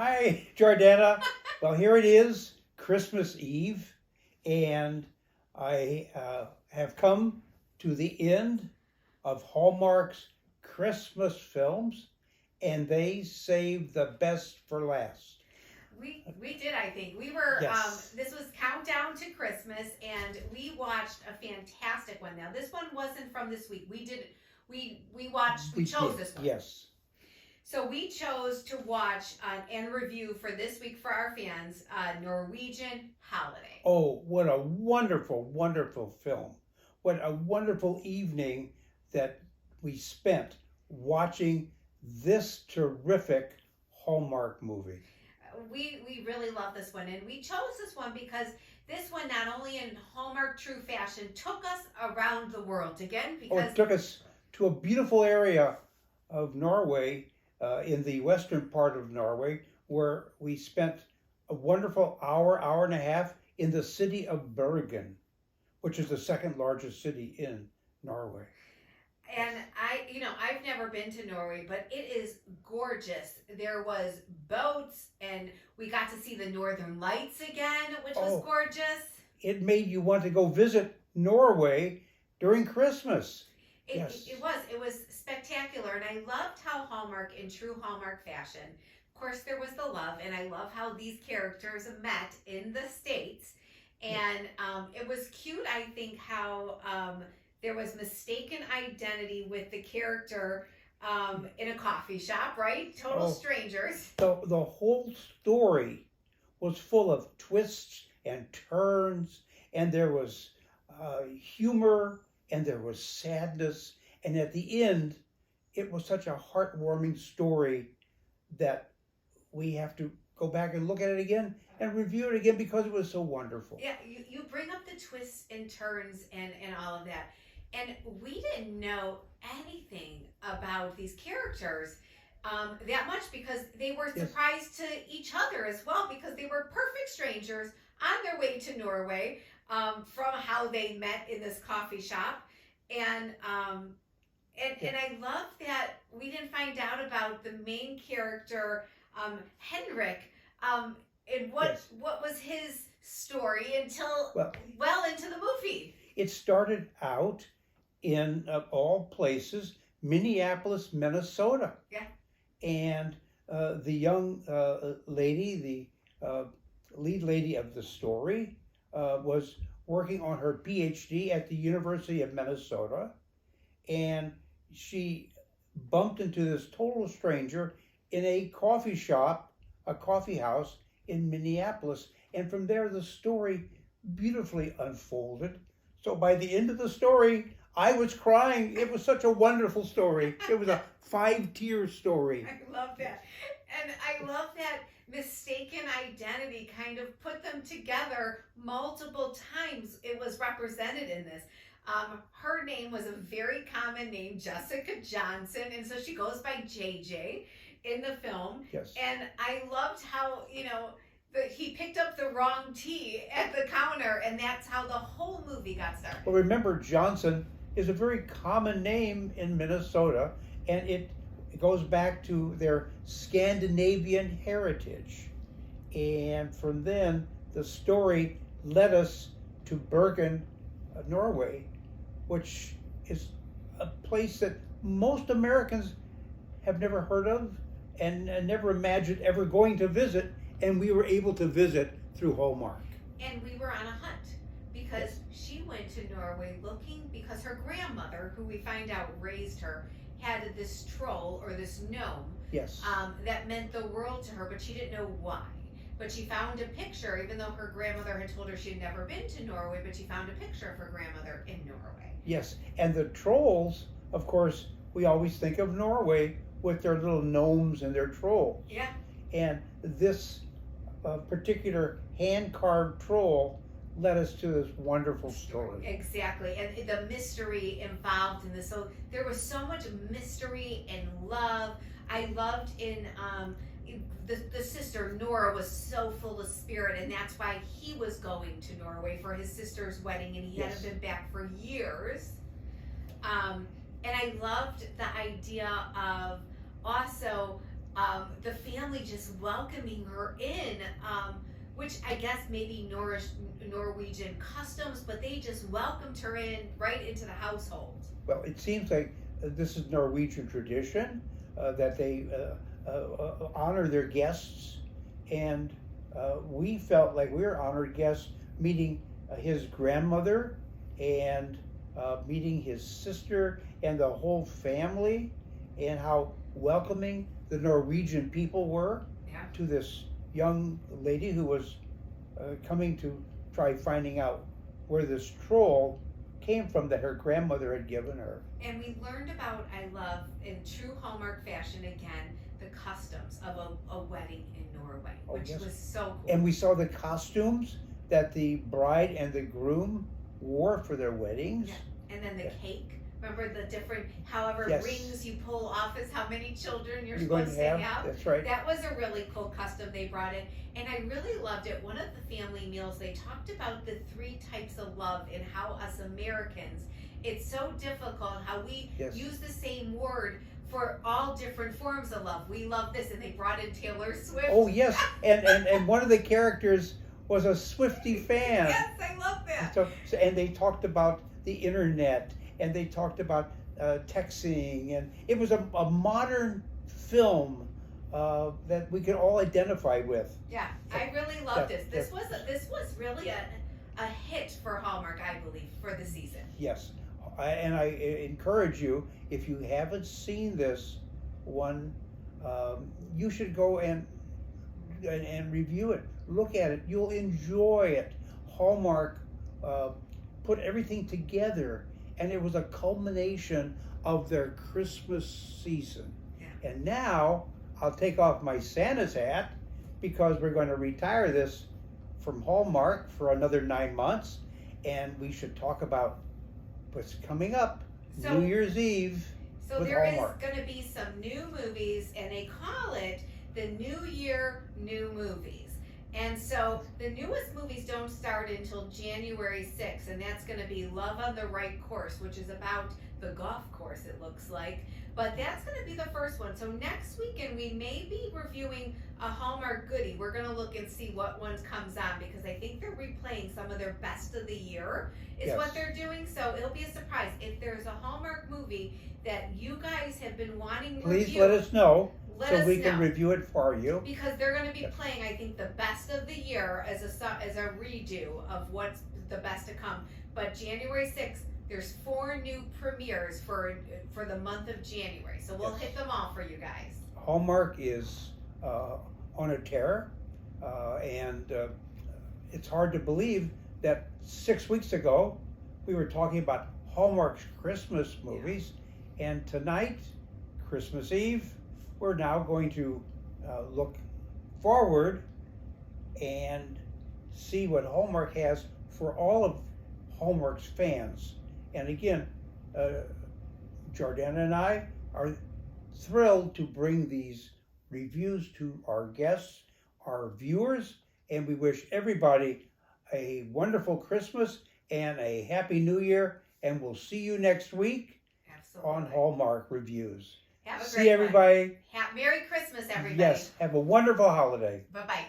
Hi, Jordana. Well, here it is, Christmas Eve, and I have come to the end of Hallmark's Christmas films, and they saved the best for last. We did, I think. We were Yes, this was Countdown to Christmas, and we watched a fantastic one. Now, this one wasn't from this week. We we chose did. this one. Yes. So we chose to watch and review for this week for our fans Norwegian Holiday. Oh, what a wonderful, wonderful film. What a wonderful evening that we spent watching this terrific Hallmark movie. We really love this one, and we chose this one because this one, not only in Hallmark true fashion, took us around the world again. Oh, Because it took us to a beautiful area of Norway, in the western part of Norway, where we spent a wonderful hour, hour and a half in the city of Bergen, which is the second largest city in Norway. and I've never been to Norway, but it is gorgeous. There was boats, and we got to see the Northern Lights again, which was Oh, gorgeous. it made you want to go visit Norway during Christmas. It, Yes, it was spectacular, and I loved how Hallmark, in true Hallmark fashion, of course, there was the love, and I love how these characters met in the States. And it was cute, I think, how there was mistaken identity with the character in a coffee shop, right? Total oh, strangers. the whole story was full of twists and turns, and there was humor, and there was sadness, and at the end, it was such a heartwarming story that we have to go back and look at it again and review it again because it was so wonderful. Yeah, you bring up the twists and turns and all of that. And we didn't know anything about these characters that much because they were Yes, surprised to each other as well because they were perfect strangers on their way to Norway from how they met in this coffee shop. And yes, and I love that we didn't find out about the main character, Henrik, and yes. what was his story until Well, well into the movie. it started out in, of all places, Minneapolis, Minnesota. Yeah. And the young lady, the lead lady of the story, was working on her PhD at the University of Minnesota, and she bumped into this total stranger in a coffee shop, a coffee house in Minneapolis, and from there the story beautifully unfolded. So by the end of the story, I was crying. It was such a wonderful story. It was a five-tier story. I love Yes, that. And I love that mistaken identity kind of put them together multiple times. It was represented in this. Her name was a very common name, Jessica Johnson, and so she goes by JJ in the film. yes. And I loved how, he picked up the wrong tea at the counter, and that's how the whole movie got started. Well, remember, Johnson is a very common name in Minnesota, and it goes back to their Scandinavian heritage. And from then, the story led us to Bergen, Norway, which is a place that most Americans have never heard of and never imagined ever going to visit, and we were able to visit through Hallmark. And we were on a hunt because Yes, she went to Norway looking because her grandmother, who we find out raised her, had this troll or this gnome yes, that meant the world to her, but she didn't know why. But she found a picture, even though her grandmother had told her she had never been to Norway, but she found a picture of her grandmother in Norway. yes. And the trolls, of course, we always think of Norway with their little gnomes and their trolls. Yeah, And this particular hand carved troll led us to this wonderful story. exactly. And the mystery involved in this. So there was so much mystery and love. I loved in the sister Nora was so full of spirit, and that's why he was going to Norway for his sister's wedding, and he Yes, hadn't been back for years. And I loved the idea of also the family just welcoming her in, which I guess maybe Norwegian customs, but they just welcomed her in right into the household. Well, it seems like this is Norwegian tradition that they honor their guests, and we felt like we were honored guests meeting his grandmother and meeting his sister and the whole family, and how welcoming the Norwegian people were Yeah. to this young lady who was coming to try finding out where this troll came from that her grandmother had given her. And we learned about, I love, in true Hallmark fashion again, the customs of a wedding in Norway, Oh, which yes. was so cool. And we saw the costumes that the bride and the groom wore for their weddings. Yeah. And then the Yeah. cake. Remember the different, however Yes. rings you pull off is how many children you're going supposed to to have? have. That's right. That was a really cool custom they brought in. And I really loved it. One of the family meals, they talked about the 3 types of love and how us Americans, it's so difficult how we Yes. use the same word for all different forms of love. We love this, and they brought in Taylor Swift. Oh yes, and one of the characters was a Swiftie fan. Yes, I love that. And they talked about the internet, and they talked about texting, and it was a modern film that we could all identify with. Yeah, I really loved Yeah, this. This was really a hit for Hallmark, I believe, for the season. Yes, and I encourage you, if you haven't seen this one, you should go and review it. Look at it. You'll enjoy it. Hallmark put everything together, and it was a culmination of their Christmas season. Yeah. And now I'll take off my Santa's hat because we're going to retire this from Hallmark for another 9 months, and we should talk about what's coming up. So- New Year's Eve. So With there is Hallmark. going to be some new movies, and they call it the New Year New Movies. And so the newest movies don't start until January 6th, and that's going to be Love on the Right Course, which is about the golf course, it looks like. But that's going to be the first one. So next weekend, we may be reviewing a Hallmark goodie. We're going to look and see what ones comes on, because I think they're replaying some of their best of the year is Yes. what they're doing. So it'll be a surprise. If there's a Hallmark movie that you guys have been wanting Please reviewed, let us know let so us we can know. review it for you. Because they're going to be Yes. playing, I think, the best of the year as a redo of what's the best to come. But January 6th, there's 4 new premieres for the month of January. So we'll Yes. hit them all for you guys. Hallmark is on a tear, and it's hard to believe that 6 weeks ago we were talking about Hallmark's Christmas movies, and tonight, Christmas Eve, we're now going to look forward and see what Hallmark has for all of Hallmark's fans. And again, Jordana and I are thrilled to bring these reviews to our guests, our viewers, and we wish everybody a wonderful Christmas and a Happy New Year, and we'll see you next week Absolutely. on Hallmark Reviews. Have a See great one. everybody. Merry Christmas, everybody. Yes, have a wonderful holiday. Bye-bye.